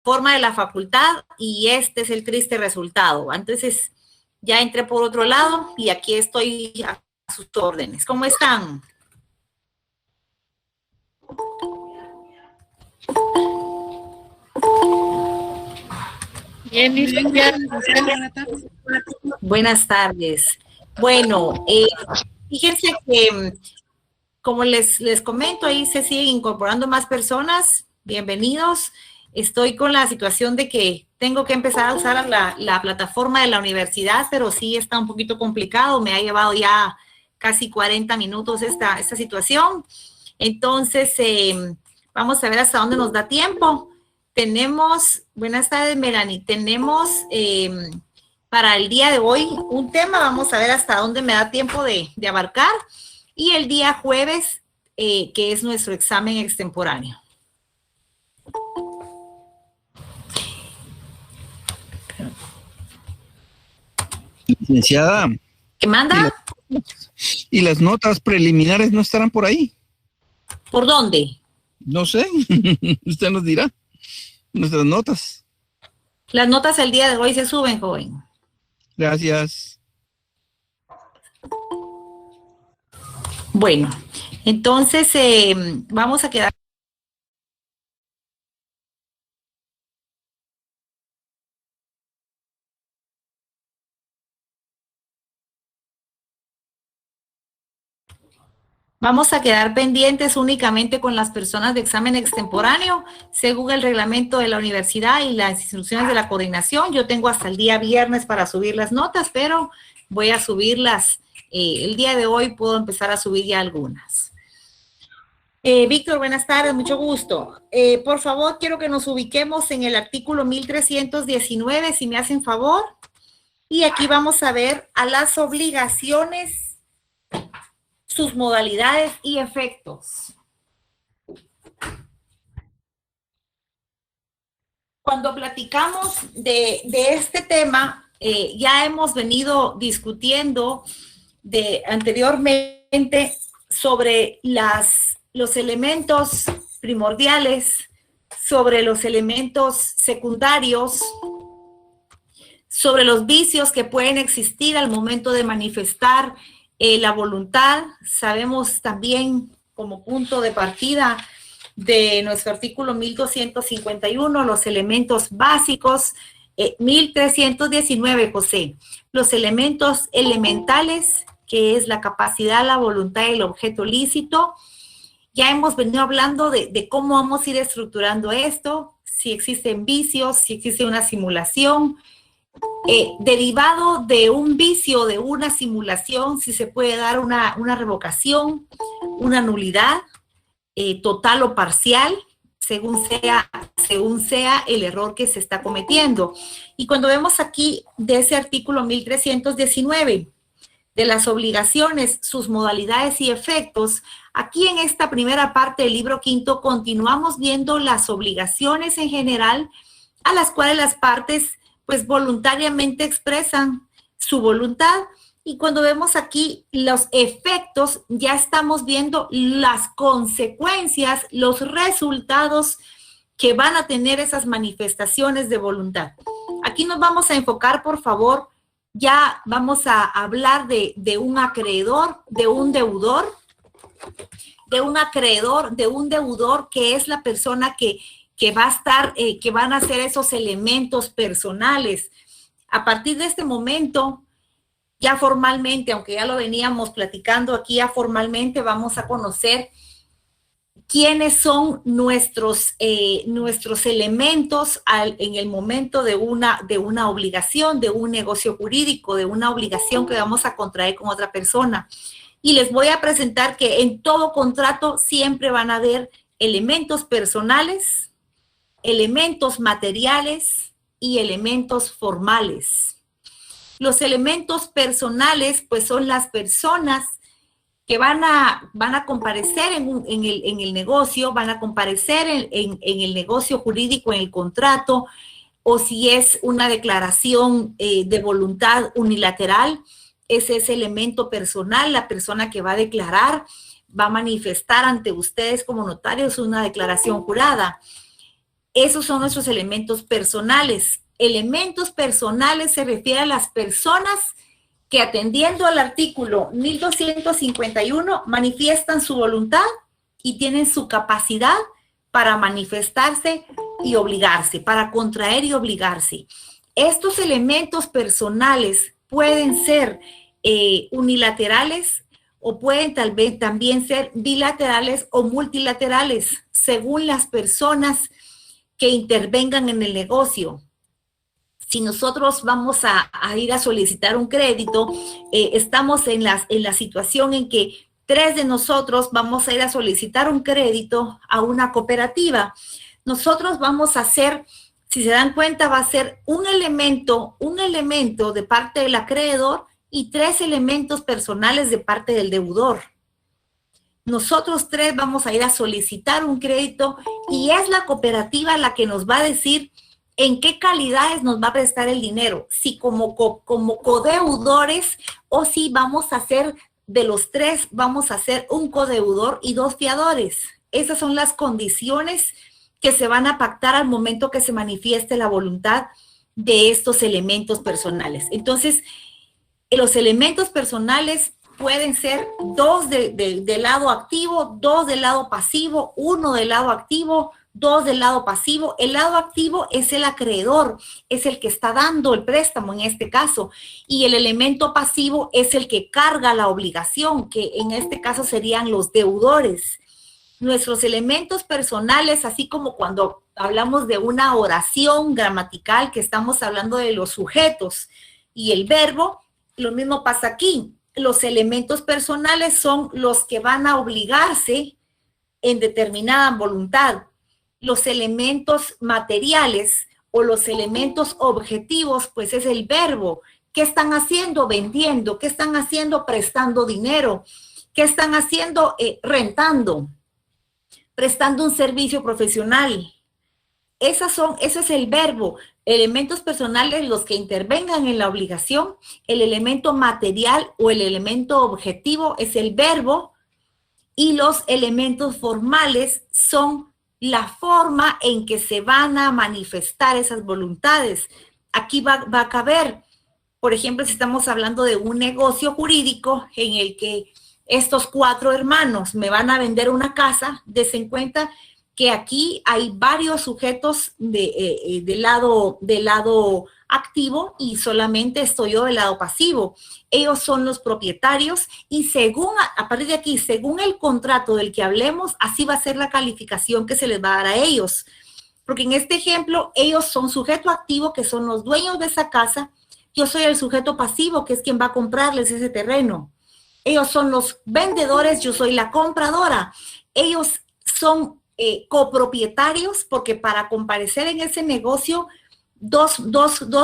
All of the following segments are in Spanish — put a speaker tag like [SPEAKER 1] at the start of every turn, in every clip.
[SPEAKER 1] forma de la facultad y este es el triste resultado. Entonces, ya entré por otro lado y aquí estoy a sus órdenes. ¿Cómo están?
[SPEAKER 2] Bien, licenciada.
[SPEAKER 1] Buenas tardes. Bueno, fíjense que, como les comento, ahí se siguen incorporando más personas. Bienvenidos. Estoy con la situación de que tengo que empezar a usar la plataforma de la universidad, pero sí está un poquito complicado. Me ha llevado ya casi 40 minutos esta situación. Entonces, vamos a ver hasta dónde nos da tiempo. Tenemos, buenas tardes, Melanie, tenemos para el día de hoy un tema, vamos a ver hasta dónde me da tiempo de abarcar, y el día jueves, que es nuestro examen extemporáneo.
[SPEAKER 3] Licenciada.
[SPEAKER 1] ¿Qué manda?
[SPEAKER 3] ¿Y las notas preliminares no estarán por ahí?
[SPEAKER 1] ¿Por dónde?
[SPEAKER 3] No sé, usted nos dirá. Nuestras notas.
[SPEAKER 1] Las notas el día de hoy se suben, joven.
[SPEAKER 3] Gracias.
[SPEAKER 1] Bueno, entonces vamos a quedar. Vamos a quedar pendientes únicamente con las personas de examen extemporáneo, según el reglamento de la universidad y las instrucciones de la coordinación. Yo tengo hasta el día viernes para subir las notas, pero voy a subirlas. El día de hoy puedo empezar a subir ya algunas. Víctor, buenas tardes, mucho gusto. Por favor, quiero que nos ubiquemos en el artículo 1319, si me hacen favor. Y aquí vamos a ver a las obligaciones, sus modalidades y efectos. Cuando platicamos de este tema, ya hemos venido discutiendo anteriormente sobre los elementos primordiales, sobre los elementos secundarios, sobre los vicios que pueden existir al momento de manifestar la voluntad. Sabemos también, como punto de partida de nuestro artículo 1251, los elementos básicos. 1319, José, los elementos elementales, que es la capacidad, la voluntad y el objeto lícito. Ya hemos venido hablando de cómo vamos a ir estructurando esto, si existen vicios, si existe una simulación. Derivado de un vicio, de una simulación, si se puede dar una revocación, una nulidad, total o parcial, según sea el error que se está cometiendo. Y cuando vemos aquí de ese artículo 1319, de las obligaciones, sus modalidades y efectos, aquí en esta primera parte del libro quinto continuamos viendo las obligaciones en general, a las cuales las partes pues voluntariamente expresan su voluntad. Y cuando vemos aquí los efectos, ya estamos viendo las consecuencias, los resultados que van a tener esas manifestaciones de voluntad. Aquí nos vamos a enfocar, por favor, ya vamos a hablar de un acreedor, de un deudor, que es la persona que va a estar, que van a ser esos elementos personales. A partir de este momento, ya formalmente, aunque ya lo veníamos platicando aquí, ya formalmente vamos a conocer quiénes son nuestros elementos en el momento de una obligación, de un negocio jurídico, de una obligación que vamos a contraer con otra persona. Y les voy a presentar que en todo contrato siempre van a haber elementos personales, elementos materiales y elementos formales. Los elementos personales, pues son las personas que van a comparecer en el negocio, van a comparecer en el negocio jurídico, en el contrato, o si es una declaración de voluntad unilateral, ese es elemento personal, la persona que va a declarar, va a manifestar ante ustedes como notarios una declaración jurada. Esos son nuestros elementos personales. Elementos personales se refiere a las personas que, atendiendo al artículo 1251, manifiestan su voluntad y tienen su capacidad para manifestarse y obligarse, para contraer y obligarse. Estos elementos personales pueden ser unilaterales o pueden tal vez también ser bilaterales o multilaterales, según las personas que intervengan en el negocio. Si nosotros vamos a ir a solicitar un crédito, estamos en la situación en que 3 de nosotros vamos a ir a solicitar un crédito a una cooperativa. Nosotros vamos a hacer, si se dan cuenta, va a ser un elemento de parte del acreedor y 3 elementos personales de parte del deudor. Nosotros 3 vamos a ir a solicitar un crédito y es la cooperativa la que nos va a decir en qué calidades nos va a prestar el dinero, si como codeudores o si vamos a hacer de los 3, vamos a hacer un codeudor y 2 fiadores. Esas son las condiciones que se van a pactar al momento que se manifieste la voluntad de estos elementos personales. Entonces, los elementos personales pueden ser 2 del lado activo, 2 del lado pasivo, 1 del lado activo, 2 del lado pasivo. El lado activo es el acreedor, es el que está dando el préstamo en este caso, y el elemento pasivo es el que carga la obligación, que en este caso serían los deudores. Nuestros elementos personales, así como cuando hablamos de una oración gramatical, que estamos hablando de los sujetos y el verbo, lo mismo pasa aquí. Los elementos personales son los que van a obligarse en determinada voluntad. Los elementos materiales o los elementos objetivos, pues es el verbo. ¿Qué están haciendo? Vendiendo. ¿Qué están haciendo? Prestando dinero. ¿Qué están haciendo? Rentando. Prestando un servicio profesional. Ese es el verbo. Elementos personales, los que intervengan en la obligación. El elemento material o el elemento objetivo es el verbo. Y los elementos formales son la forma en que se van a manifestar esas voluntades. Aquí va a caber, por ejemplo, si estamos hablando de un negocio jurídico en el que estos 4 hermanos me van a vender una casa, desen cuenta que aquí hay varios sujetos del lado activo y solamente estoy yo del lado pasivo. Ellos son los propietarios y según, a partir de aquí, según el contrato del que hablemos, así va a ser la calificación que se les va a dar a ellos. Porque en este ejemplo, ellos son sujeto activo, que son los dueños de esa casa. Yo soy el sujeto pasivo, que es quien va a comprarles ese terreno. Ellos son los vendedores, yo soy la compradora. Ellos son copropietarios, porque para comparecer en ese negocio, dos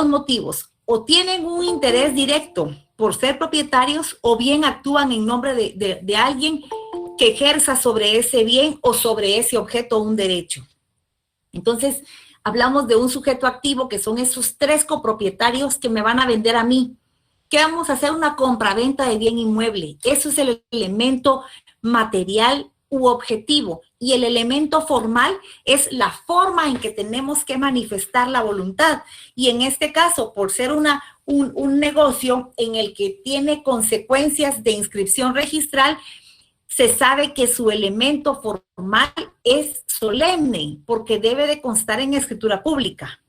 [SPEAKER 1] motivos. O tienen un interés directo por ser propietarios, o bien actúan en nombre de alguien que ejerza sobre ese bien o sobre ese objeto un derecho. Entonces, hablamos de un sujeto activo, que son esos 3 copropietarios que me van a vender a mí. ¿Qué vamos a hacer? Una compraventa de bien inmueble. Eso es el elemento material u objetivo. Y el elemento formal es la forma en que tenemos que manifestar la voluntad. Y en este caso, por ser un negocio en el que tiene consecuencias de inscripción registral, se sabe que su elemento formal es solemne, porque debe de constar en escritura pública.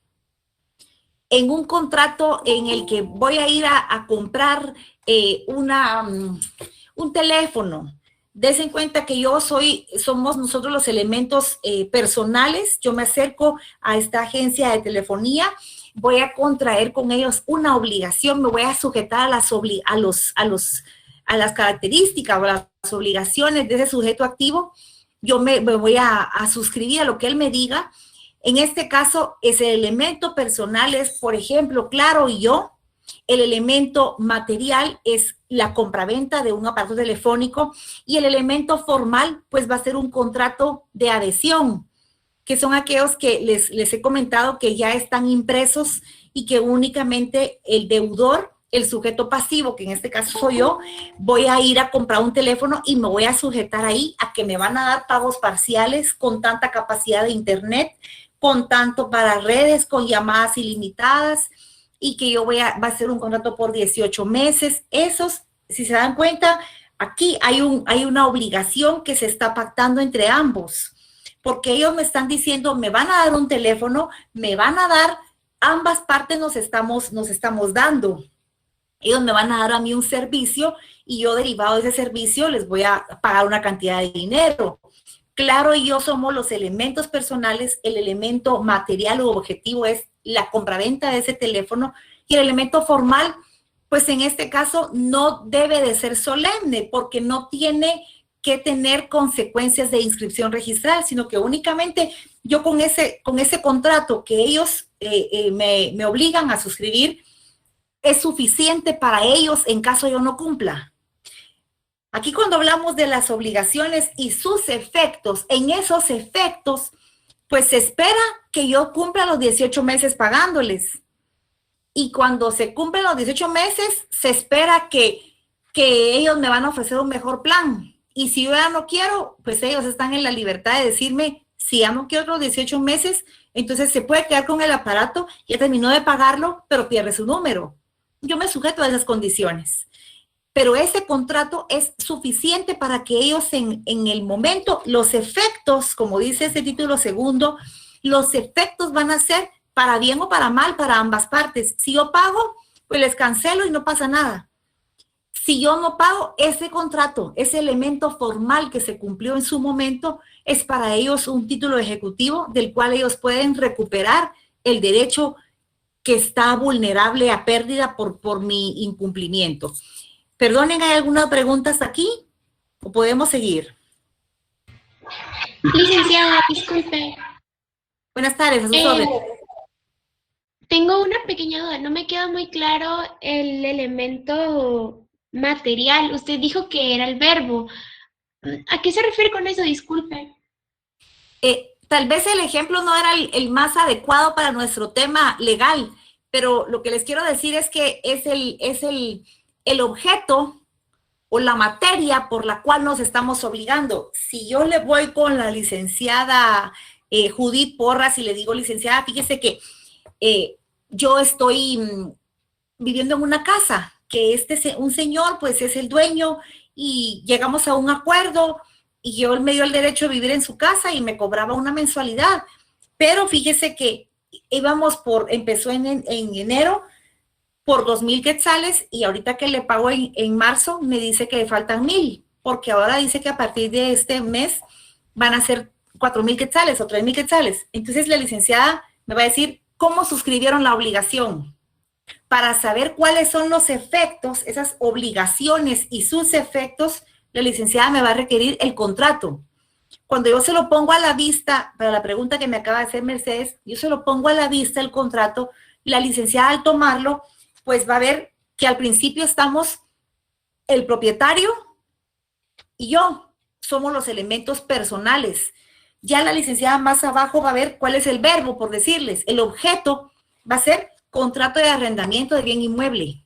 [SPEAKER 1] En un contrato en el que voy a ir a comprar un teléfono, desen cuenta que somos nosotros los elementos personales. Yo me acerco a esta agencia de telefonía, voy a contraer con ellos una obligación, me voy a sujetar a las características o las obligaciones de ese sujeto activo. Yo me voy a suscribir a lo que él me diga. En este caso, ese elemento personal es, por ejemplo, Claro y yo. El elemento material es la compraventa de un aparato telefónico y el elemento formal pues va a ser un contrato de adhesión, que son aquellos que les he comentado que ya están impresos y que únicamente el deudor, el sujeto pasivo, que en este caso soy yo, voy a ir a comprar un teléfono y me voy a sujetar ahí a que me van a dar pagos parciales con tanta capacidad de internet, con tanto para redes, con llamadas ilimitadas, y que yo va a hacer un contrato por 18 meses. Esos, si se dan cuenta, aquí hay una obligación que se está pactando entre ambos, porque ellos me están diciendo, me van a dar un teléfono, me van a dar, ambas partes nos estamos dando. Ellos me van a dar a mí un servicio y yo, derivado de ese servicio, les voy a pagar una cantidad de dinero. Claro, y yo somos los elementos personales, el elemento material o objetivo es la compraventa de ese teléfono, y el elemento formal, pues en este caso no debe de ser solemne, porque no tiene que tener consecuencias de inscripción registral, sino que únicamente yo con ese contrato que ellos me obligan a suscribir, es suficiente para ellos en caso yo no cumpla. Aquí cuando hablamos de las obligaciones y sus efectos, en esos efectos, pues se espera que yo cumpla los 18 meses pagándoles. Y cuando se cumplen los 18 meses, se espera que ellos me van a ofrecer un mejor plan. Y si yo ya no quiero, pues ellos están en la libertad de decirme, si ya no quiero los 18 meses, entonces se puede quedar con el aparato, ya terminó de pagarlo, pero pierde su número. Yo me sujeto a esas condiciones. Pero ese contrato es suficiente para que ellos en el momento, los efectos, como dice ese título segundo, los efectos van a ser para bien o para mal para ambas partes. Si yo pago, pues les cancelo y no pasa nada. Si yo no pago, ese contrato, ese elemento formal que se cumplió en su momento, es para ellos un título ejecutivo del cual ellos pueden recuperar el derecho que está vulnerable a pérdida por mi incumplimiento. Perdonen, ¿hay alguna pregunta hasta aquí? ¿O podemos seguir?
[SPEAKER 2] Licenciada, disculpe.
[SPEAKER 1] Buenas tardes, a sus órdenes.
[SPEAKER 2] Tengo una pequeña duda. No me queda muy claro el elemento material. Usted dijo que era el verbo. ¿A qué se refiere con eso? Disculpe.
[SPEAKER 1] Tal vez el ejemplo no era el más adecuado para nuestro tema legal, pero lo que les quiero decir es que es el objeto o la materia por la cual nos estamos obligando. Si yo le voy con la licenciada Judith Porras y le digo, licenciada, fíjese que yo estoy viviendo en una casa, que un señor pues es el dueño y llegamos a un acuerdo y yo me dio el derecho de vivir en su casa y me cobraba una mensualidad. Pero fíjese que empezó en enero por 2,000 quetzales y ahorita que le pago en marzo me dice que le faltan 1,000, porque ahora dice que a partir de este mes van a ser 4,000 quetzales o 3,000 quetzales. Entonces la licenciada me va a decir cómo suscribieron la obligación. Para saber cuáles son los efectos, esas obligaciones y sus efectos, la licenciada me va a requerir el contrato. Cuando yo se lo pongo a la vista, para la pregunta que me acaba de hacer Mercedes, yo se lo pongo a la vista el contrato, la licenciada al tomarlo, pues va a ver que al principio estamos el propietario y yo, somos los elementos personales. Ya la licenciada más abajo va a ver cuál es el verbo, por decirles. El objeto va a ser contrato de arrendamiento de bien inmueble.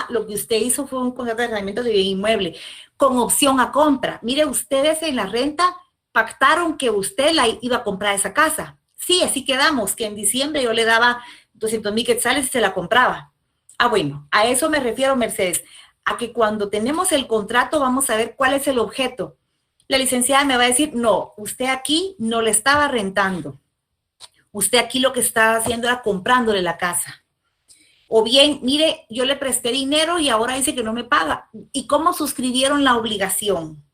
[SPEAKER 1] Lo que usted hizo fue un contrato de arrendamiento de bien inmueble con opción a compra. Mire, ustedes en la renta pactaron que usted la iba a comprar esa casa. Sí, así quedamos, que en diciembre yo le daba 200,000 quetzales y se la compraba. Bueno, a eso me refiero, Mercedes, a que cuando tenemos el contrato vamos a ver cuál es el objeto. La licenciada me va a decir, no, usted aquí no le estaba rentando. Usted aquí lo que estaba haciendo era comprándole la casa. O bien, mire, yo le presté dinero y ahora dice que no me paga. ¿Y cómo suscribieron la obligación?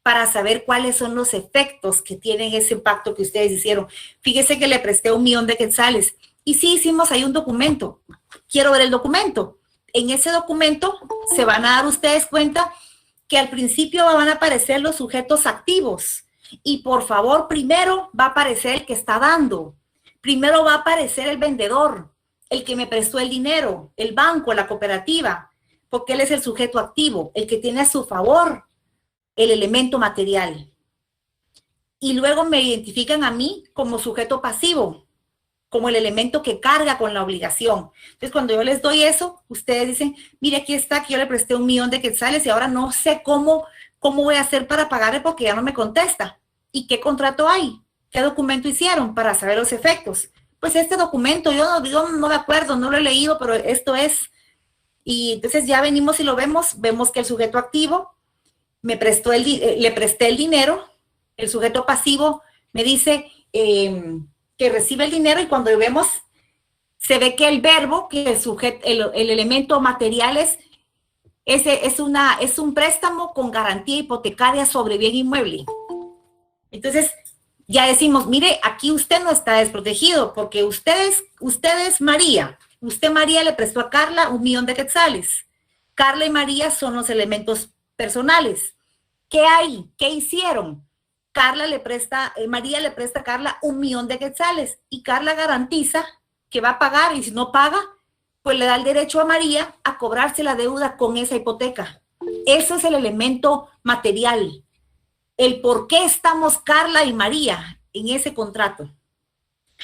[SPEAKER 1] Para saber cuáles son los efectos que tienen ese pacto que ustedes hicieron. Fíjese que le presté 1,000,000 de quetzales. Y sí hicimos ahí un documento. Quiero ver el documento. En ese documento se van a dar ustedes cuenta que al principio van a aparecer los sujetos activos. Y por favor, primero va a aparecer el que está dando. Primero va a aparecer el vendedor, el que me prestó el dinero, el banco, la cooperativa, porque él es el sujeto activo, el que tiene a su favor el elemento material. Y luego me identifican a mí como sujeto pasivo, como el elemento que carga con la obligación. Entonces, cuando yo les doy eso, ustedes dicen, mire, aquí está, que yo le presté 1,000,000 de quetzales y ahora no sé cómo voy a hacer para pagarle porque ya no me contesta. ¿Y qué contrato hay? ¿Qué documento hicieron para saber los efectos? Pues este documento, yo no me acuerdo, no lo he leído, pero esto es. Y entonces ya venimos y lo vemos que el sujeto activo le presté el dinero, el sujeto pasivo me dice que recibe el dinero, y cuando vemos, se ve que el verbo, que el elemento material es un préstamo con garantía hipotecaria sobre bien inmueble. Entonces, ya decimos, mire, aquí usted no está desprotegido, porque usted es María. Usted, María, le prestó a Carla 1,000,000 de quetzales. Carla y María son los elementos personales. ¿Qué hay? ¿Qué hicieron? María le presta a Carla 1,000,000 de quetzales, y Carla garantiza que va a pagar, y si no paga, pues le da el derecho a María a cobrarse la deuda con esa hipoteca. Ese es el elemento material. El por qué estamos Carla y María en ese contrato.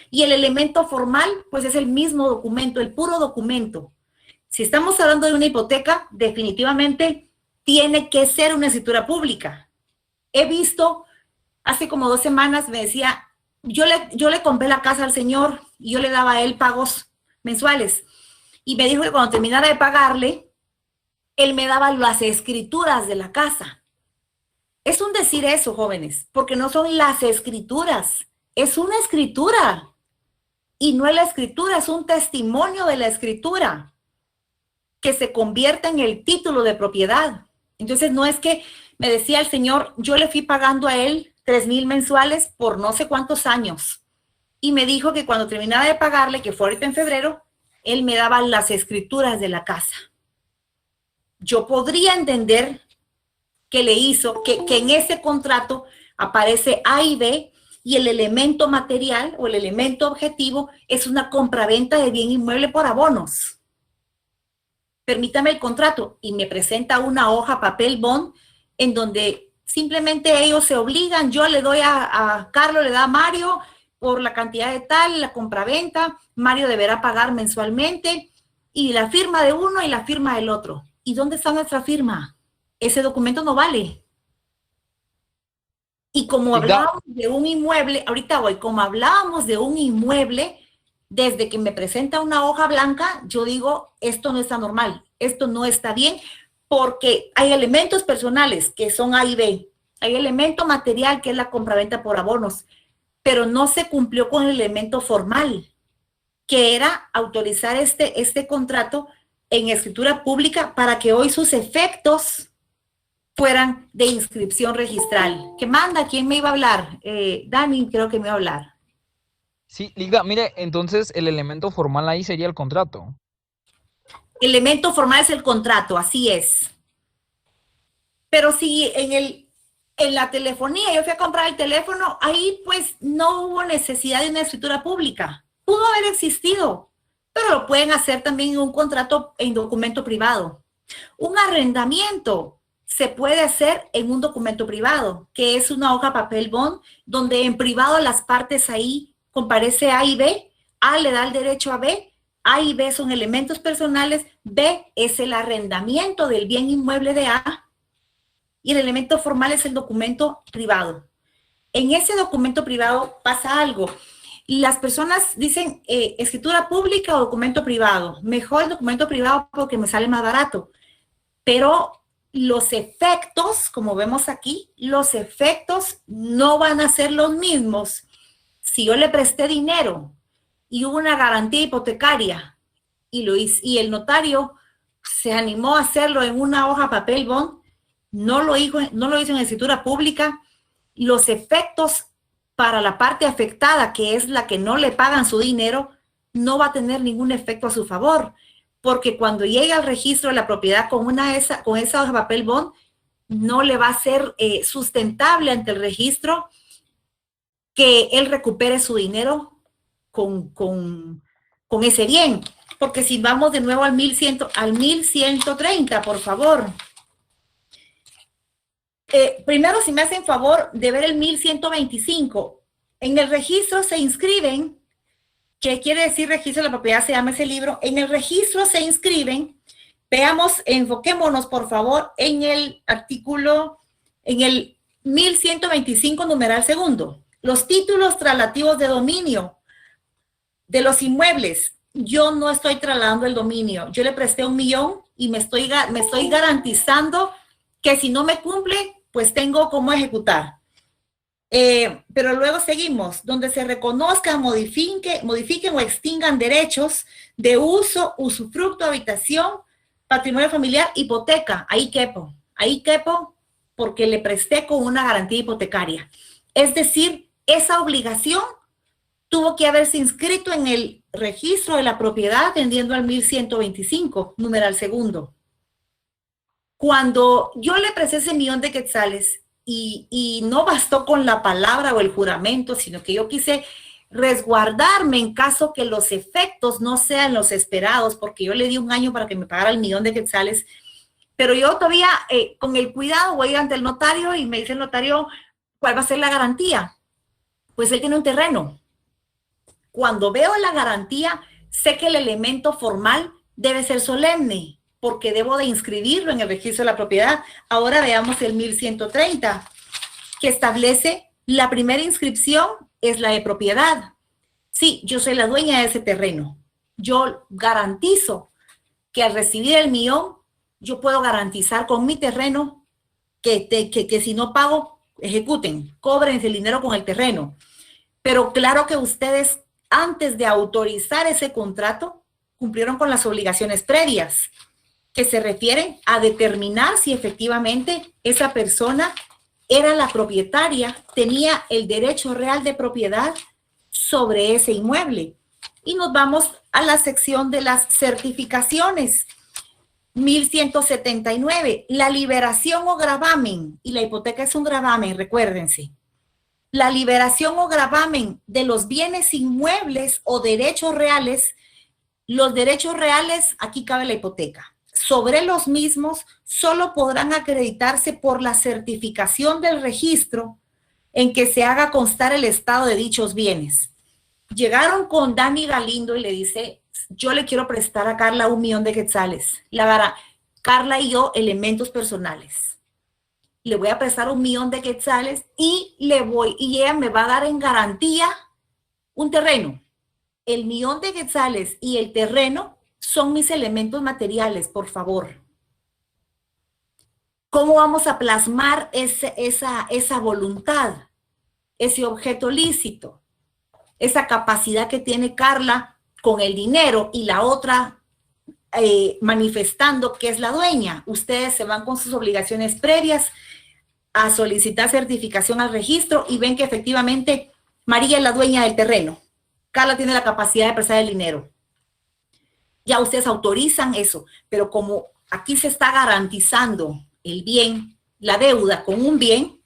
[SPEAKER 1] Y el elemento formal, pues es el mismo documento, el puro documento. Si estamos hablando de una hipoteca, definitivamente tiene que ser una escritura pública. He visto, hace como 2 semanas me decía, yo le compré la casa al señor y yo le daba a él pagos mensuales. Y me dijo que cuando terminara de pagarle, él me daba las escrituras de la casa. Es un decir eso, jóvenes, porque no son las escrituras, es una escritura. Y no es la escritura, es un testimonio de la escritura que se convierte en el título de propiedad. Entonces no es que me decía el señor, yo le fui pagando a él 3,000 mensuales por no sé cuántos años. Y me dijo que cuando terminara de pagarle, que fue ahorita en febrero, él me daba las escrituras de la casa. Yo podría entender que le hizo, que en ese contrato aparece A y B, y el elemento material o el elemento objetivo es una compraventa de bien inmueble por abonos. Permítame el contrato, y me presenta una hoja papel bond en donde simplemente ellos se obligan, yo le doy a Carlos, le da a Mario por la cantidad de tal, la compraventa, Mario deberá pagar mensualmente, y la firma de uno y la firma del otro. ¿Y dónde está nuestra firma? Ese documento no vale. Y como hablábamos de un inmueble, ahorita voy, como hablábamos de un inmueble, desde que me presenta una hoja blanca, yo digo, esto no está normal, esto no está bien, porque hay elementos personales que son A y B, hay elemento material que es la compraventa por abonos, pero no se cumplió con el elemento formal, que era autorizar este contrato en escritura pública para que hoy sus efectos fueran de inscripción registral. ¿Qué manda? ¿Quién me iba a hablar? Dani, creo que me iba a hablar.
[SPEAKER 4] Sí, Ligda, mire, entonces el elemento formal ahí sería el contrato.
[SPEAKER 1] El elemento formal es el contrato, así es. Pero si en la telefonía yo fui a comprar el teléfono, ahí pues no hubo necesidad de una escritura pública. Pudo haber existido, pero lo pueden hacer también en un contrato en documento privado. Un arrendamiento se puede hacer en un documento privado, que es una hoja papel bond, donde en privado las partes ahí comparece A y B, A le da el derecho a B, A y B son elementos personales, B es el arrendamiento del bien inmueble de A, y el elemento formal es el documento privado. En ese documento privado pasa algo. Las personas dicen escritura pública o documento privado. Mejor el documento privado porque me sale más barato. Pero los efectos, como vemos aquí, los efectos no van a ser los mismos. Si yo le presté dinero y hubo una garantía hipotecaria y el notario se animó a hacerlo en una hoja papel bond, no lo hizo en escritura pública, los efectos para la parte afectada, que es la que no le pagan su dinero, no va a tener ningún efecto a su favor, porque cuando llegue al registro de la propiedad con esa hoja de papel bond, no le va a ser sustentable ante el registro que él recupere su dinero con ese bien. Porque si vamos de nuevo al 1130, por favor. Primero, si me hacen favor de ver el 1125. En el registro se inscriben, ¿qué quiere decir registro de la propiedad? Se llama ese libro. En el registro se inscriben, veamos, enfoquémonos por favor en el artículo, en el 1125 numeral segundo. Los títulos traslativos de dominio de los inmuebles. Yo no estoy trasladando el dominio. Yo le presté 1 millón y me estoy garantizando que si no me cumple, pues tengo cómo ejecutar. Pero luego seguimos, donde se reconozcan, modifiquen o extingan derechos de uso, usufructo, habitación, patrimonio familiar, hipoteca. Ahí quepo porque le presté con una garantía hipotecaria. Es decir, esa obligación tuvo que haberse inscrito en el registro de la propiedad atendiendo al 1125, numeral segundo. Cuando yo le presté ese 1 millón de quetzales y no bastó con la palabra o el juramento, sino que yo quise resguardarme en caso que los efectos no sean los esperados, porque yo le di 1 año para que me pagara el 1 millón de quetzales, pero yo todavía con el cuidado voy ante el notario y me dice el notario, ¿cuál va a ser la garantía? Pues él tiene un terreno. Cuando veo la garantía, sé que el elemento formal debe ser solemne, porque debo de inscribirlo en el registro de la propiedad. Ahora veamos el 1130, que establece la primera inscripción es la de propiedad. Sí, yo soy la dueña de ese terreno. Yo garantizo que al recibir el 1 millón, yo puedo garantizar con mi terreno que si no pago, ejecuten, cobren el dinero con el terreno. Pero claro que ustedes, antes de autorizar ese contrato, cumplieron con las obligaciones previas, que se refieren a determinar si efectivamente esa persona era la propietaria, tenía el derecho real de propiedad sobre ese inmueble. Y nos vamos a la sección de las certificaciones. 1179, la liberación o gravamen, y la hipoteca es un gravamen, recuérdense. La liberación o gravamen de los bienes inmuebles o derechos reales, los derechos reales, aquí cabe la hipoteca. Sobre los mismos solo podrán acreditarse por la certificación del registro en que se haga constar el estado de dichos bienes. Llegaron con Dani Galindo y le dice, yo le quiero prestar a Carla 1 millón de quetzales. Carla y yo, elementos personales. Le voy a prestar 1 millón de quetzales y ella me va a dar en garantía un terreno. El 1 millón de quetzales y el terreno son mis elementos materiales, por favor. ¿Cómo vamos a plasmar esa voluntad, ese objeto lícito, esa capacidad que tiene Carla con el dinero y la otra manifestando que es la dueña? Ustedes se van con sus obligaciones previas a solicitar certificación al registro y ven que efectivamente María es la dueña del terreno. Carla tiene la capacidad de prestar el dinero. Ya ustedes autorizan eso, pero como aquí se está garantizando el bien, la deuda con un bien,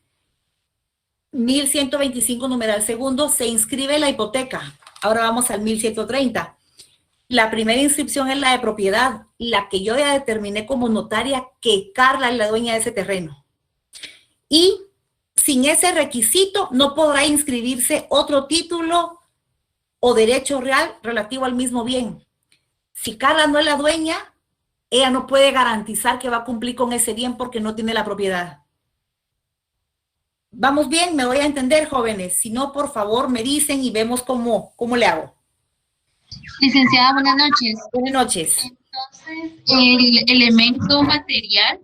[SPEAKER 1] 1125 numeral segundo, se inscribe la hipoteca. Ahora vamos al 1130. La primera inscripción es la de propiedad, la que yo ya determiné como notaria que Carla es la dueña de ese terreno. Y sin ese requisito no podrá inscribirse otro título o derecho real relativo al mismo bien. Si Carla no es la dueña, ella no puede garantizar que va a cumplir con ese bien porque no tiene la propiedad. ¿Vamos bien? ¿Me voy a entender, jóvenes? Si no, por favor, me dicen y vemos cómo le hago.
[SPEAKER 5] Licenciada, buenas noches.
[SPEAKER 1] Buenas noches.
[SPEAKER 5] Entonces, el elemento material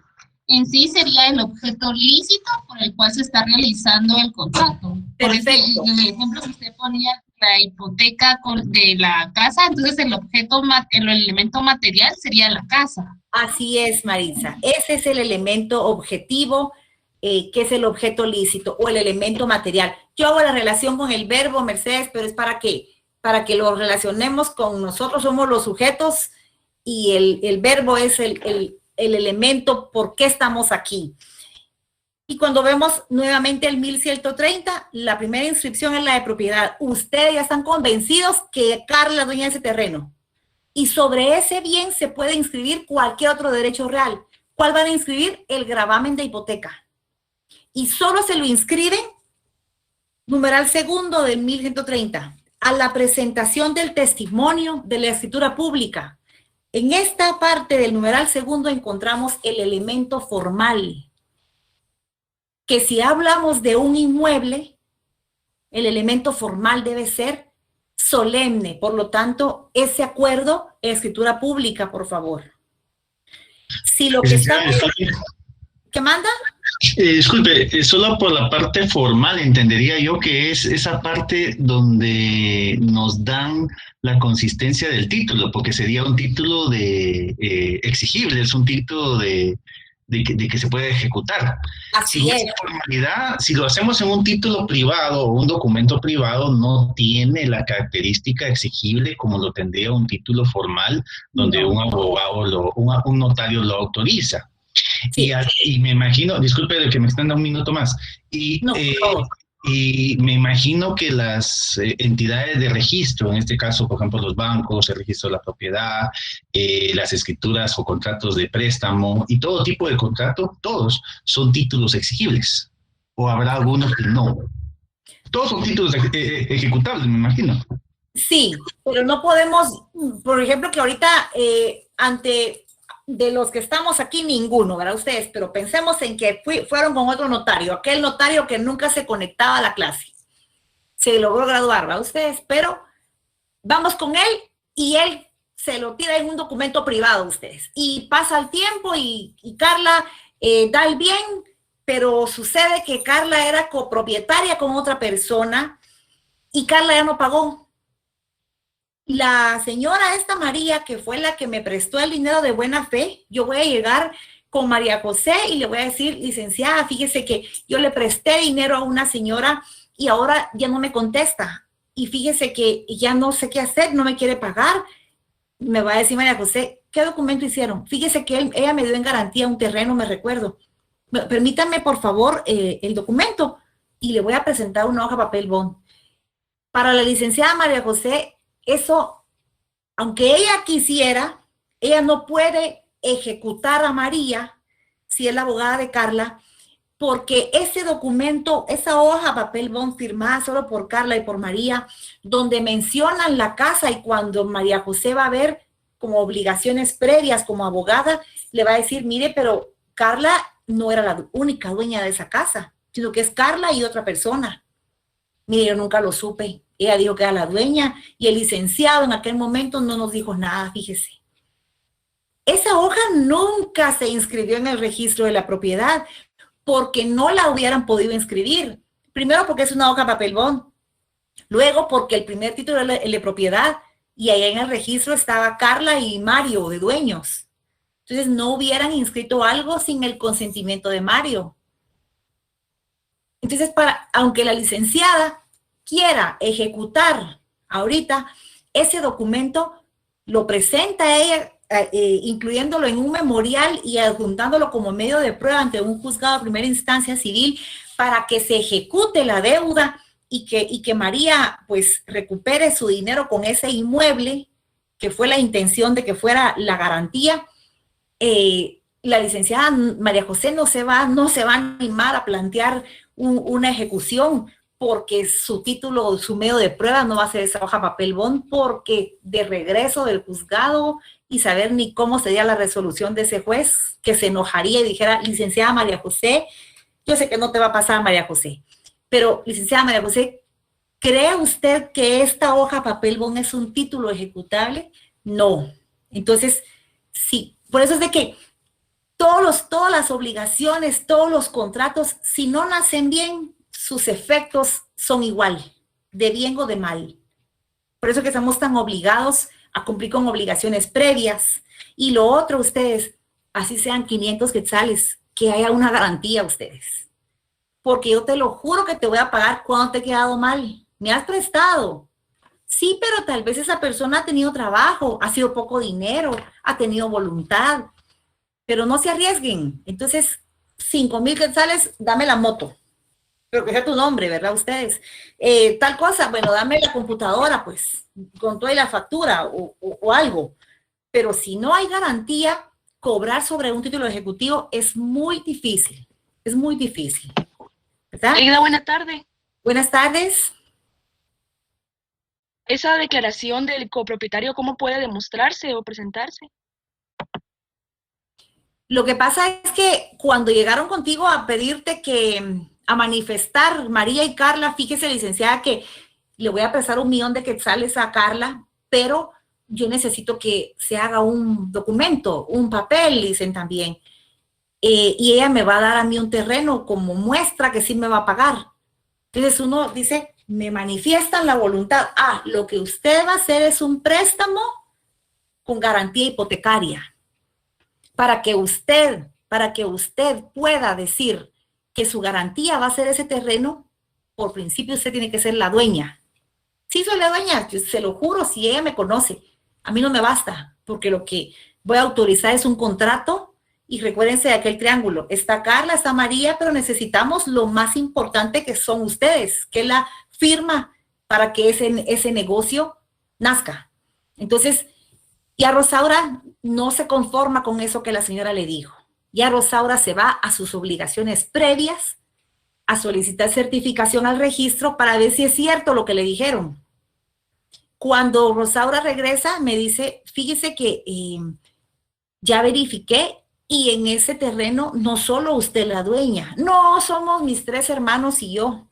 [SPEAKER 5] en sí sería el objeto lícito por el cual se está realizando el contrato.
[SPEAKER 1] Perfecto.
[SPEAKER 5] Por ese, el ejemplo que usted ponía, la hipoteca de la casa, entonces el elemento material sería la casa.
[SPEAKER 1] Así es, Marisa. Ese es el elemento objetivo, que es el objeto lícito o el elemento material. Yo hago la relación con el verbo, Mercedes, pero es para que lo relacionemos con nosotros, somos los sujetos y el verbo es el elemento por qué estamos aquí. Y cuando vemos nuevamente el 1130, la primera inscripción es la de propiedad. Ustedes ya están convencidos que Carla es la dueña de ese terreno. Y sobre ese bien se puede inscribir cualquier otro derecho real. ¿Cuál van a inscribir? El gravamen de hipoteca. Y solo se lo inscriben, numeral segundo del 1130, a la presentación del testimonio de la escritura pública. En esta parte del numeral segundo encontramos el elemento formal, que si hablamos de un inmueble, El elemento formal debe ser solemne. Por lo tanto, ese acuerdo es escritura pública, por favor. Si lo que está... ¿Qué manda?
[SPEAKER 6] Disculpe, solo por la parte formal entendería yo que es esa parte donde nos dan la consistencia del título, porque sería un título de exigible, es un título de que se puede ejecutar.
[SPEAKER 1] Así
[SPEAKER 6] Si
[SPEAKER 1] es.
[SPEAKER 6] esa formalidad, si lo hacemos en un título privado o un documento privado, no tiene la característica exigible como lo tendría un título formal donde un abogado, un notario lo autoriza.
[SPEAKER 1] Sí.
[SPEAKER 6] Y me imagino, disculpe que me extienda un minuto más, y me imagino que las entidades de registro, en este caso, por ejemplo, los bancos, el registro de la propiedad, las escrituras o contratos de préstamo y todo tipo de contrato, todos son títulos exigibles. ¿O habrá algunos que no? Todos son títulos ejecutables, me imagino.
[SPEAKER 1] Sí, pero no podemos, por ejemplo, que ahorita ante... de los que estamos aquí, ninguno, ¿verdad? Ustedes, pero pensemos en que fueron con otro notario, aquel notario que nunca se conectaba a la clase. Se logró graduar, ¿verdad? Ustedes, pero vamos con él y él se lo tira en un documento privado, ustedes. Y pasa el tiempo y Carla da el bien, pero sucede que Carla era copropietaria con otra persona y Carla ya no pagó. La señora esta María, que fue la que me prestó el dinero de buena fe, yo voy a llegar con María José y le voy a decir, licenciada, fíjese que yo le presté dinero a una señora y ahora ya no me contesta. Y fíjese que ya no sé qué hacer, no me quiere pagar. Me va a decir María José, ¿qué documento hicieron? Fíjese que ella me dio en garantía un terreno, me recuerdo. Permítame, por favor, el documento y le voy a presentar una hoja de papel bond. Para la licenciada María José, eso, aunque ella quisiera, ella no puede ejecutar a María, si es la abogada de Carla, porque ese documento, esa hoja papel bond firmada solo por Carla y por María, donde mencionan la casa y cuando María José va a ver como obligaciones previas como abogada, le va a decir, mire, pero Carla no era la única dueña de esa casa, sino que es Carla y otra persona. Mire, yo nunca lo supe. Ella dijo que era la dueña y el licenciado en aquel momento no nos dijo nada, fíjese. Esa hoja nunca se inscribió en el registro de la propiedad porque no la hubieran podido inscribir. Primero porque es una hoja papel bond. Luego porque el primer título era el de propiedad y ahí en el registro estaba Carla y Mario de dueños. Entonces no hubieran inscrito algo sin el consentimiento de Mario. Entonces, aunque la licenciada quiera ejecutar ahorita ese documento, lo presenta a ella, incluyéndolo en un memorial y adjuntándolo como medio de prueba ante un juzgado de primera instancia civil para que se ejecute la deuda y que María pues recupere su dinero con ese inmueble, que fue la intención de que fuera la garantía. La licenciada María José no se va a animar a plantear una ejecución porque su título, su medio de prueba no va a ser esa hoja papel bond, porque de regreso del juzgado y saber ni cómo sería la resolución de ese juez, que se enojaría y dijera, licenciada María José, yo sé que no te va a pasar, María José, pero licenciada María José, ¿cree usted que esta hoja papel bond es un título ejecutable? No. Entonces, sí, por eso es de que todas las obligaciones, todos los contratos, si no nacen bien, sus efectos son igual, de bien o de mal. Por eso que estamos tan obligados a cumplir con obligaciones previas. Y lo otro, ustedes, así sean 500 quetzales, que haya una garantía ustedes. Porque yo te lo juro que te voy a pagar cuando te he quedado mal. Me has prestado. Sí, pero tal vez esa persona ha tenido trabajo, ha sido poco dinero, ha tenido voluntad. Pero no se arriesguen. Entonces, 5,000 quetzales, dame la moto. Pero que sea tu nombre, ¿verdad? Ustedes. Tal cosa, bueno, dame la computadora, pues, con toda la factura o algo. Pero si no hay garantía, cobrar sobre un título ejecutivo es muy difícil. Es muy difícil. ¿Verdad?
[SPEAKER 7] Aida, buena tarde.
[SPEAKER 1] Buenas tardes.
[SPEAKER 7] Esa declaración del copropietario, ¿cómo puede demostrarse o presentarse?
[SPEAKER 1] Lo que pasa es que cuando llegaron contigo a pedirte que a manifestar, María y Carla, fíjese, licenciada, que le voy a prestar 1,000,000 de quetzales a Carla, pero yo necesito que se haga un documento, un papel, dicen también. Y ella me va a dar a mí un terreno como muestra que sí me va a pagar. Entonces uno dice, me manifiestan la voluntad. Ah, lo que usted va a hacer es un préstamo con garantía hipotecaria para que usted pueda decir que su garantía va a ser ese terreno. Por principio usted tiene que ser la dueña. Sí, soy la dueña, yo se lo juro, si ella me conoce. A mí no me basta, porque lo que voy a autorizar es un contrato. Y recuérdense de aquel triángulo. Está Carla, está María, pero necesitamos lo más importante, que son ustedes, que es la firma para que ese negocio nazca. Entonces, ya Rosaura no se conforma con eso que la señora le dijo. Ya Rosaura se va a sus obligaciones previas, a solicitar certificación al registro para ver si es cierto lo que le dijeron. Cuando Rosaura regresa, me dice, fíjese que ya verifiqué, y en ese terreno no solo usted la dueña, no, somos mis 3 hermanos y yo.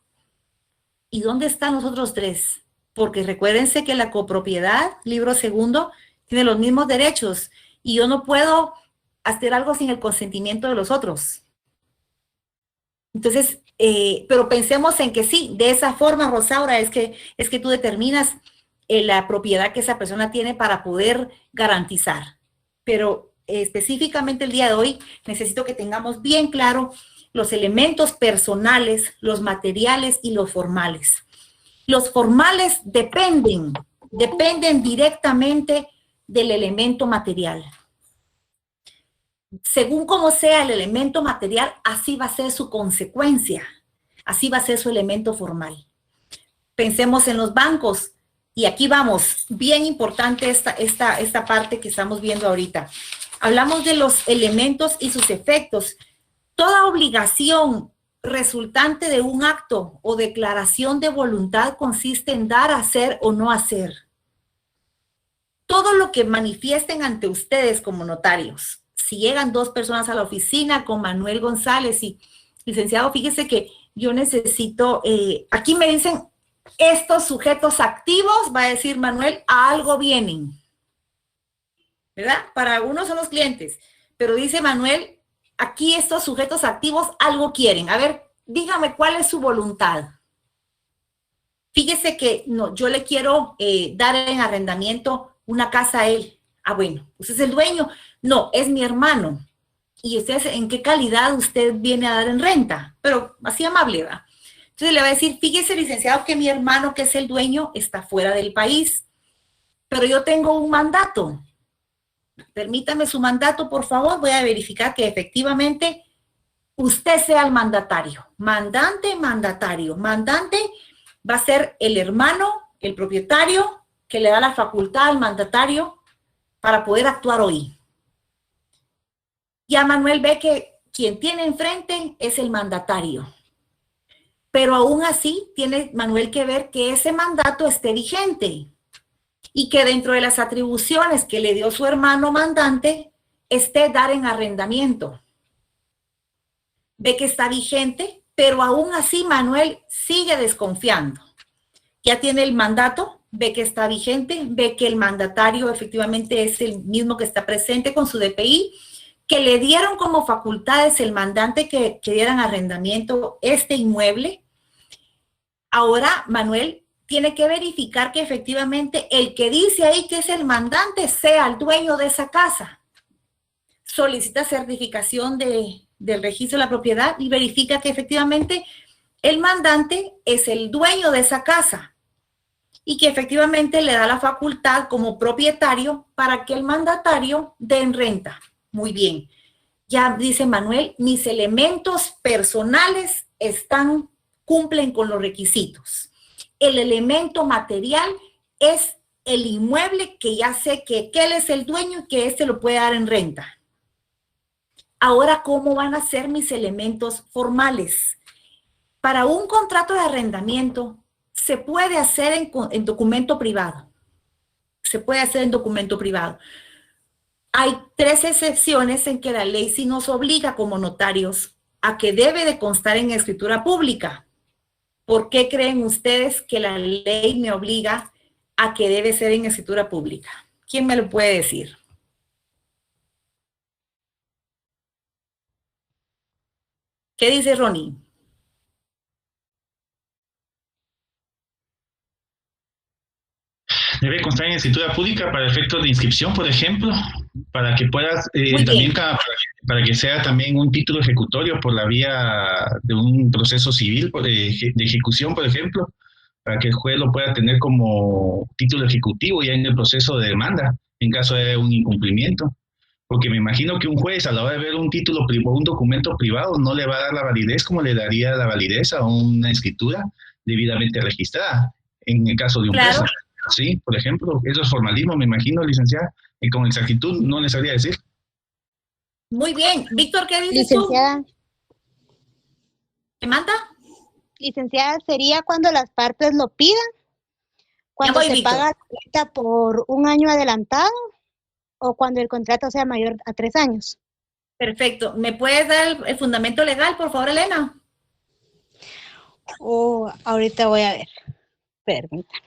[SPEAKER 1] ¿Y dónde están los otros 3? Porque recuérdense que la copropiedad, libro segundo, tiene los mismos derechos y yo no puedo hacer algo sin el consentimiento de los otros. Entonces, pero pensemos en que sí, de esa forma, Rosaura, es que tú determinas la propiedad que esa persona tiene para poder garantizar. Pero específicamente el día de hoy necesito que tengamos bien claro los elementos personales, los materiales y los formales. Los formales dependen directamente del elemento material. Según como sea el elemento material, así va a ser su consecuencia, así va a ser su elemento formal. Pensemos en los bancos, y aquí vamos, bien importante esta parte que estamos viendo ahorita. Hablamos de los elementos y sus efectos. Toda obligación resultante de un acto o declaración de voluntad consiste en dar, hacer o no hacer. Todo lo que manifiesten ante ustedes como notarios. Si llegan 2 personas a la oficina con Manuel González y, licenciado, fíjese que yo necesito, aquí me dicen, estos sujetos activos, va a decir Manuel, a algo vienen. ¿Verdad? Para algunos son los clientes, pero dice Manuel, aquí estos sujetos activos algo quieren. A ver, dígame cuál es su voluntad. Fíjese que no, yo le quiero dar en arrendamiento una casa a él. Ah, bueno, ¿usted es el dueño? No, es mi hermano. ¿Y usted en qué calidad usted viene a dar en renta? Pero así amable, ¿verdad? Entonces le va a decir, fíjese, licenciado, que mi hermano, que es el dueño, está fuera del país, pero yo tengo un mandato. Permítame su mandato, por favor. Voy a verificar que efectivamente usted sea el mandatario. Mandante, mandatario. Mandante va a ser el hermano, el propietario, que le da la facultad al mandatario para poder actuar hoy. Ya Manuel ve que quien tiene enfrente es el mandatario. Pero aún así tiene Manuel que ver que ese mandato esté vigente. Y que dentro de las atribuciones que le dio su hermano mandante esté dar en arrendamiento. Ve que está vigente, pero aún así Manuel sigue desconfiando. Ya tiene el mandato, ve que está vigente, ve que el mandatario efectivamente es el mismo que está presente con su DPI, que le dieron como facultades el mandante que dieran arrendamiento este inmueble. Ahora Manuel tiene que verificar que efectivamente el que dice ahí que es el mandante sea el dueño de esa casa. Solicita certificación del registro de la propiedad y verifica que efectivamente el mandante es el dueño de esa casa y que efectivamente le da la facultad como propietario para que el mandatario dé en renta. Muy bien. Ya dice Manuel, mis elementos personales cumplen con los requisitos. El elemento material es el inmueble que ya sé que él es el dueño y que éste lo puede dar en renta. Ahora, ¿cómo van a ser mis elementos formales? Para un contrato de arrendamiento, se puede hacer en documento privado. Se puede hacer en documento privado. Hay 3 excepciones en que la ley sí nos obliga como notarios a que debe de constar en escritura pública. ¿Por qué creen ustedes que la ley me obliga a que debe ser en escritura pública? ¿Quién me lo puede decir? ¿Qué dice Ronnie?
[SPEAKER 6] Debe constar en escritura pública para efectos de inscripción, por ejemplo, para que puedas,
[SPEAKER 1] Muy
[SPEAKER 6] también
[SPEAKER 1] bien.
[SPEAKER 6] para que sea también un título ejecutorio por la vía de un proceso civil de ejecución, por ejemplo, para que el juez lo pueda tener como título ejecutivo ya en el proceso de demanda, en caso de un incumplimiento. Porque me imagino que un juez a la hora de ver un título o un documento privado no le va a dar la validez como le daría la validez a una escritura debidamente registrada, en el caso de un
[SPEAKER 1] Claro.
[SPEAKER 6] préstamo. Sí, por ejemplo, eso es formalismo, me imagino, licenciada, y con exactitud no les sabría decir.
[SPEAKER 1] Muy bien. Víctor, ¿qué dices
[SPEAKER 8] Licenciada,
[SPEAKER 1] tú? ¿Me manda?
[SPEAKER 8] licenciada, ¿sería cuando las partes lo pidan? ¿Cuando
[SPEAKER 1] voy,
[SPEAKER 8] se
[SPEAKER 1] Víctor.
[SPEAKER 8] paga la renta por un año adelantado? ¿O cuando el contrato sea mayor a 3 años?
[SPEAKER 1] Perfecto. ¿Me puedes dar el fundamento legal, por favor, Elena?
[SPEAKER 8] Ahorita voy a ver. Permítame.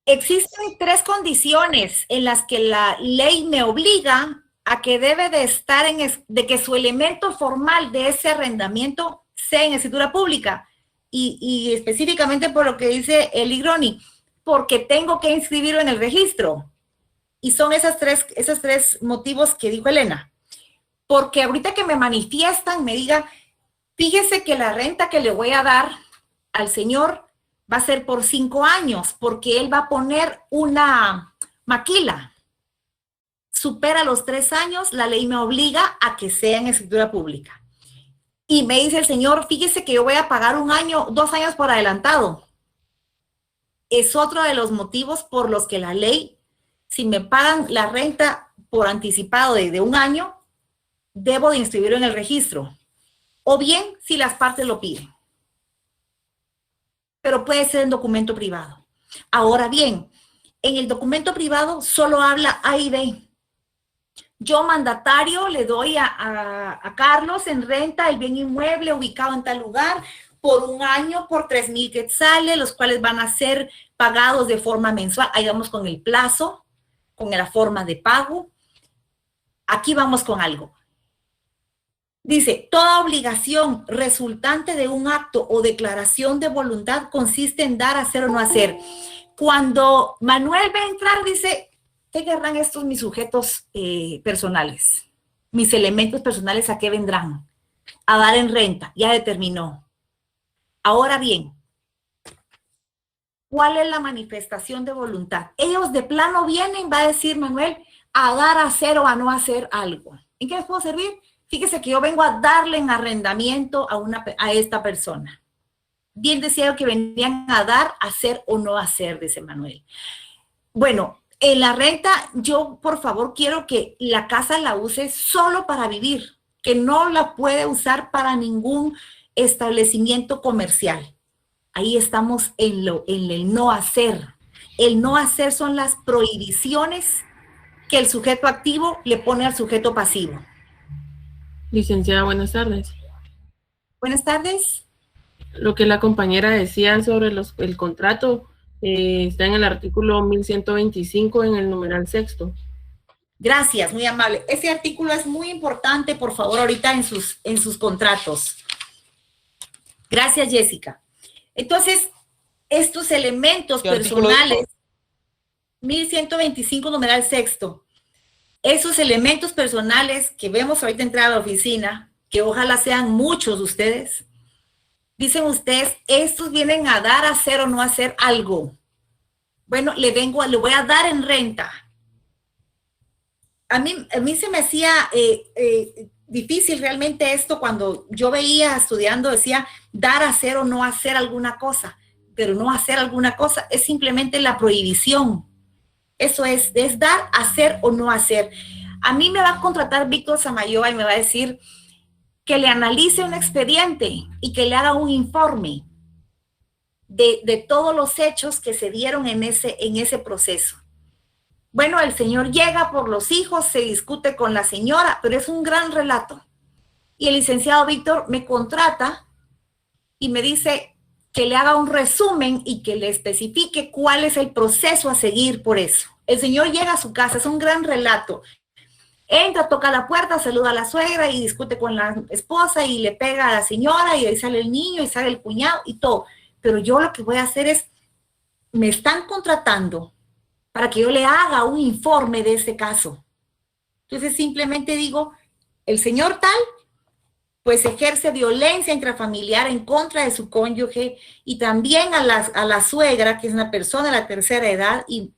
[SPEAKER 1] Existen 3 condiciones en las que la ley me obliga a que debe de estar de que su elemento formal de ese arrendamiento sea en escritura pública. Y específicamente por lo que dice el Ronnie, porque tengo que inscribirlo en el registro. Y son esos tres motivos que dijo Elena. Porque ahorita que me manifiestan, me diga, fíjese que la renta que le voy a dar al señor va a ser por 5 años, porque él va a poner una maquila. Supera los 3 años, la ley me obliga a que sea en escritura pública. Y me dice el señor, fíjese que yo voy a pagar 1 año, 2 años por adelantado. Es otro de los motivos por los que la ley, si me pagan la renta por anticipado de 1 año, debo de inscribirlo en el registro. O bien, si las partes lo piden. Pero puede ser en documento privado. Ahora bien, en el documento privado solo habla A y B. Yo, mandatario, le doy a Carlos en renta el bien inmueble ubicado en tal lugar por 1 año, por 3,000 quetzales, los cuales van a ser pagados de forma mensual. Ahí vamos con el plazo, con la forma de pago. Aquí vamos con algo. Dice, toda obligación resultante de un acto o declaración de voluntad consiste en dar, hacer o no hacer. Cuando Manuel va a entrar, dice, ¿qué querrán estos mis sujetos personales? Mis elementos personales, ¿a qué vendrán? A dar en renta, ya determinó. Ahora bien, ¿cuál es la manifestación de voluntad? Ellos de plano vienen, va a decir Manuel, a dar, a hacer o a no hacer algo. ¿En qué les puedo servir? Fíjese que yo vengo a darle en arrendamiento a esta persona. Bien decía que venían a dar, hacer o no hacer, dice Manuel. Bueno, en la renta yo por favor quiero que la casa la use solo para vivir, que no la puede usar para ningún establecimiento comercial. Ahí estamos en el no hacer. El no hacer son las prohibiciones que el sujeto activo le pone al sujeto pasivo.
[SPEAKER 9] Licenciada, buenas tardes.
[SPEAKER 1] Buenas tardes.
[SPEAKER 9] Lo que la compañera decía sobre el contrato está en el artículo 1125 en el numeral 6º.
[SPEAKER 1] Gracias, muy amable. Ese artículo es muy importante, por favor, ahorita en sus contratos. Gracias, Jessica. Entonces, estos elementos personales, 1125 numeral 6º, esos elementos personales que vemos ahorita entrar a la oficina, que ojalá sean muchos de ustedes, dicen ustedes, estos vienen a dar, hacer o no hacer algo. Bueno, le voy a dar en renta. A mí se me hacía difícil realmente esto cuando yo veía estudiando, decía dar, hacer o no hacer alguna cosa, pero no hacer alguna cosa es simplemente la prohibición. Eso es dar, hacer o no hacer. A mí me va a contratar Víctor Samayoa y me va a decir que le analice un expediente y que le haga un informe de todos los hechos que se dieron en ese proceso. Bueno, el señor llega por los hijos, se discute con la señora, pero es un gran relato. y el licenciado Víctor me contrata y me dice que le haga un resumen y que le especifique cuál es el proceso a seguir por eso. El señor llega a su casa, es un gran relato. Entra, toca la puerta, saluda a la suegra y discute con la esposa y le pega a la señora y ahí sale el niño y sale el cuñado y todo. Pero yo lo que voy a hacer es, me están contratando para que yo le haga un informe de ese caso. Entonces simplemente digo, el señor tal, pues ejerce violencia intrafamiliar en contra de su cónyuge y también a la suegra, que es una persona de la tercera edad, y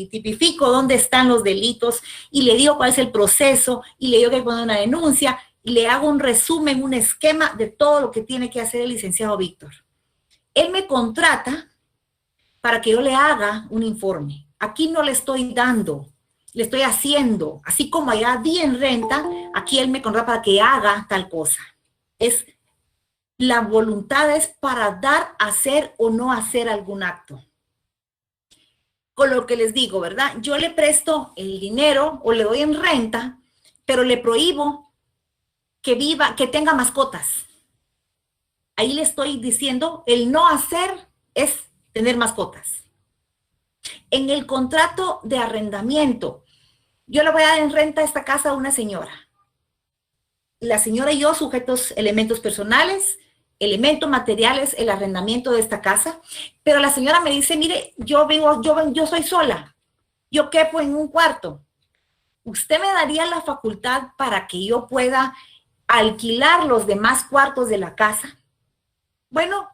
[SPEAKER 1] tipifico dónde están los delitos y le digo cuál es el proceso y le digo que hay que poner una denuncia y le hago un resumen, un esquema de todo lo que tiene que hacer el licenciado Víctor. Él me contrata para que yo le haga un informe. Aquí no le estoy dando, le estoy haciendo, así como allá di en renta, aquí él me contrata para que haga tal cosa. La voluntad es para dar, hacer o no hacer algún acto. Con lo que les digo, ¿verdad? Yo le presto el dinero o le doy en renta, pero le prohíbo que tenga mascotas. Ahí le estoy diciendo, el no hacer es tener mascotas. En el contrato de arrendamiento, yo le voy a dar en renta esta casa a una señora. La señora y yo sujetos elementos personales, elementos materiales, el arrendamiento de esta casa, pero la señora me dice, mire, yo soy sola, yo quepo en un cuarto. ¿Usted me daría la facultad para que yo pueda alquilar los demás cuartos de la casa? Bueno,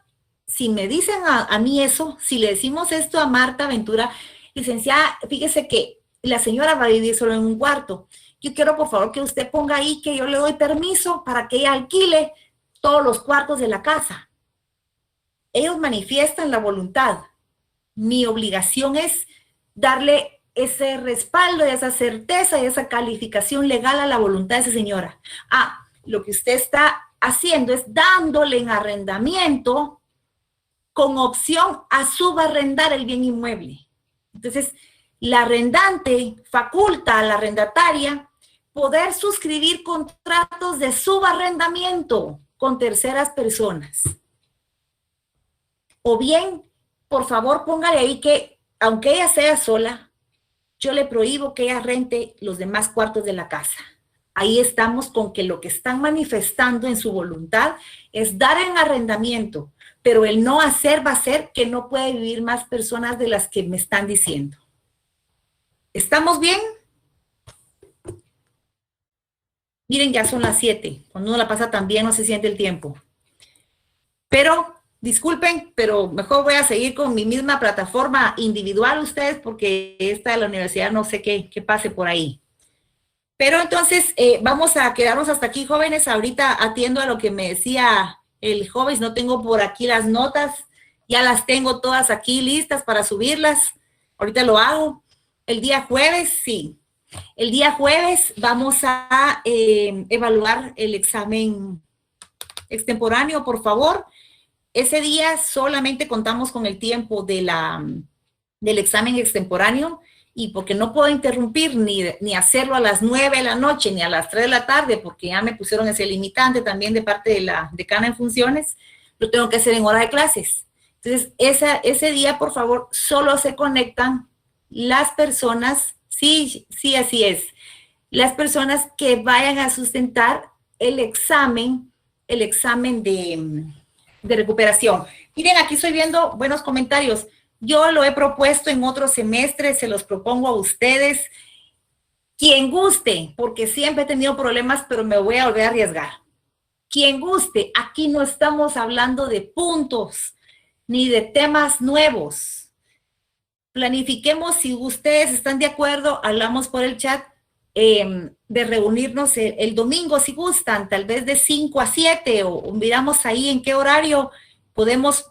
[SPEAKER 1] si me dicen a mí eso, si le decimos esto a Marta Ventura, licenciada, fíjese que la señora va a vivir solo en un cuarto. Yo quiero, por favor, que usted ponga ahí que yo le doy permiso para que ella alquile todos los cuartos de la casa. Ellos manifiestan la voluntad. Mi obligación es darle ese respaldo y esa certeza y esa calificación legal a la voluntad de esa señora. Lo que usted está haciendo es dándole en arrendamiento con opción a subarrendar el bien inmueble. Entonces, la arrendante faculta a la arrendataria poder suscribir contratos de subarrendamiento con terceras personas. O bien, por favor, póngale ahí que, aunque ella sea sola, yo le prohíbo que ella rente los demás cuartos de la casa. Ahí estamos con que lo que están manifestando en su voluntad es dar en arrendamiento, pero el no hacer va a ser que no puede vivir más personas de las que me están diciendo. ¿Estamos bien? Miren, ya son las 7. Cuando uno la pasa tan bien no se siente el tiempo. Pero, disculpen, pero mejor voy a seguir con mi misma plataforma individual ustedes porque esta de la universidad no sé qué pase por ahí. Pero entonces vamos a quedarnos hasta aquí, jóvenes. Ahorita atiendo a lo que me decía el joven. No tengo por aquí las notas. Ya las tengo todas aquí listas para subirlas. Ahorita lo hago. El día jueves, sí. El día jueves vamos a evaluar el examen extemporáneo, por favor. Ese día solamente contamos con el tiempo del examen extemporáneo y porque no puedo interrumpir ni hacerlo a las 9 de la noche ni a las 3 de la tarde porque ya me pusieron ese limitante también de parte de la decana en funciones, lo tengo que hacer en hora de clases. Entonces, ese día, por favor, solo se conectan las personas, sí, así es, las personas que vayan a sustentar el examen de recuperación. Miren, aquí estoy viendo buenos comentarios. Yo lo he propuesto en otros semestres, se los propongo a ustedes. Quien guste, porque siempre he tenido problemas, pero me voy a volver a arriesgar. Quien guste, aquí no estamos hablando de puntos ni de temas nuevos. Planifiquemos, si ustedes están de acuerdo, hablamos por el chat de reunirnos el domingo, si gustan, tal vez de 5 a 7 o miramos ahí en qué horario podemos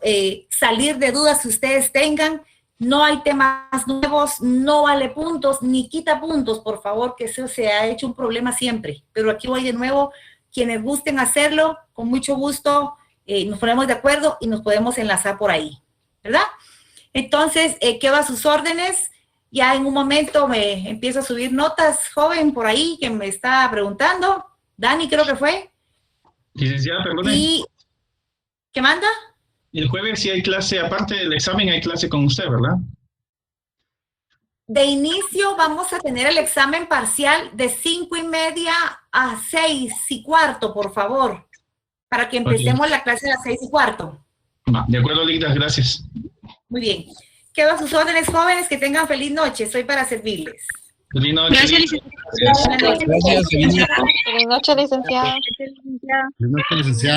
[SPEAKER 1] salir de dudas si ustedes tengan. No hay temas nuevos, no vale puntos, ni quita puntos, por favor, que eso se ha hecho un problema siempre. Pero aquí voy de nuevo, quienes gusten hacerlo, con mucho gusto nos ponemos de acuerdo y nos podemos enlazar por ahí, ¿verdad? Entonces, quedo a sus órdenes. Ya en un momento me empiezo a subir notas, joven, por ahí, que me está preguntando. Dani, creo que fue.
[SPEAKER 6] Licenciada, perdone.
[SPEAKER 1] ¿Y qué manda?
[SPEAKER 6] El jueves sí hay clase, aparte del examen hay clase con usted, ¿verdad?
[SPEAKER 1] De inicio vamos a tener el examen parcial de 5:30 a 6:15, por favor, para que empecemos la clase a las 6:15.
[SPEAKER 6] De acuerdo, Ligda, gracias.
[SPEAKER 1] Muy bien. Quedo a sus órdenes, jóvenes, que tengan feliz noche. Estoy para servirles.
[SPEAKER 6] Feliz noche.
[SPEAKER 7] Gracias,
[SPEAKER 6] Ligda.
[SPEAKER 7] licenciada.
[SPEAKER 3] Gracias, feliz noche.
[SPEAKER 10] Buenas noches, licenciada.
[SPEAKER 11] Buenas noches, licenciada.